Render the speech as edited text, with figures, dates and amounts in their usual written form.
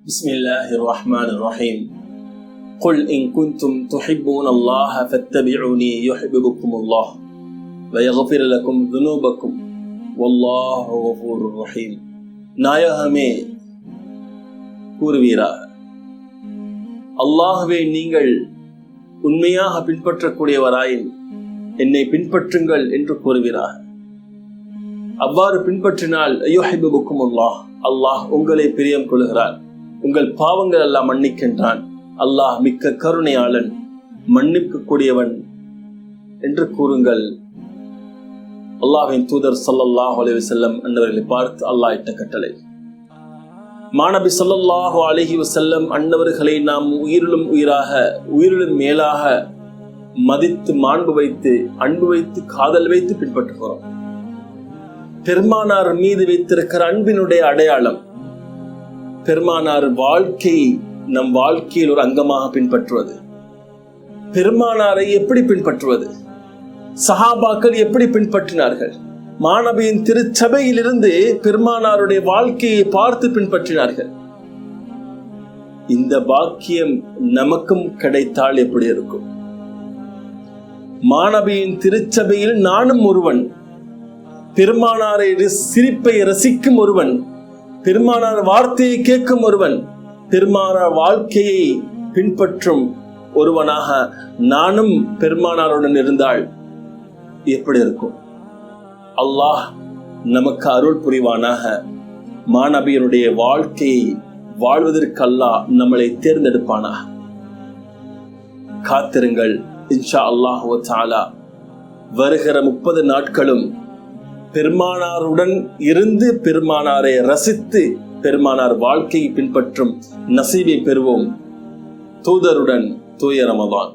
بسم الله الرحمن الرحيم قل إن كنتم تحبون الله فاتبعوني يحببكم الله ويغفر لكم ذنوبكم والله غفور رحيم. நாயகமே கூறுவீராக, அல்லாஹ்வை நீங்கள் உண்மையாக பின்பற்றக்கூடியவராயின் என்னை பின்பற்றுங்கள் என்று கூறுவீராக. அவ்வாறு பின்பற்றினால் யுஹிப்புக்கும் அல்லாஹ் உங்களை பிரியம் கொள்கிறார், உங்கள் பாவங்கள் எல்லாம் மன்னிக்கின்றான், அல்லாஹ் மிக்க கருணையாளன், மன்னிக்க கூடியவன் என்று கூறுங்கள். அல்லாஹ்வின் தூதர் ஸல்லல்லாஹு அலைஹி வஸல்லம் அன்னவர்களை பார்த்து அல்லாஹ் இட்ட கட்டளை. மாநபி ஸல்லல்லாஹு அலைஹி வஸல்லம் அன்னவர்களை நாம் உயிரிலும் உயிராக, உயிரிலும் மேலாக மதித்து, மாண்பு வைத்து, அன்பு வைத்து, காதல் வைத்து பின்பற்றுகிறோம். பெருமானார் மீது வைத்திருக்கிற அன்பினுடைய அடையாளம் பெருமானார் வாழ்க்கை நம் வாழ்க்கையில் ஒரு அங்கமாக பின்பற்றுவது. பெருமானாரை எப்படி பின்பற்றுவது? சஹாபாக்கள் எப்படி பின்பற்றினார்கள்? மாநபியின் திருச்சபையிலிருந்து பெருமானாருடைய வாழ்க்கையை பார்த்து பின்பற்றினார்கள். இந்த பாக்கியம் நமக்கும் கிடைத்தால் எப்படி இருக்கும்? மாநபியின் திருச்சபையில் நானும் ஒருவன், பெருமானாரை சிரிப்பை ரசிக்கும் ஒருவன், பெருமானார் வார்த்தையை கேட்கும் ஒருவன், பெருமானார் வாழ்க்கையை பின்பற்றும் ஒருவனாக நானும் பெருமானாருடன் இருந்தால் எப்படி இருக்கும்? அல்லாஹ் நமக்கு அருள் புரிவானாக. மாநபியனுடைய வாழ்க்கையை வாழ்வதற்கு அல்லாஹ் நம்மளை தேர்ந்தெடுப்பானாக. காத்திருங்கள், இன்ஷா அல்லாஹ் தஆலா வருகிற 30 நாட்களும் பெருமானாருடன் இருந்து பெருமானாரை ரசித்து பெருமானார் வாழ்க்கையை பின்பற்றும் நசீபை பெறுவோம். தூதருடன் தூய ரமதான்.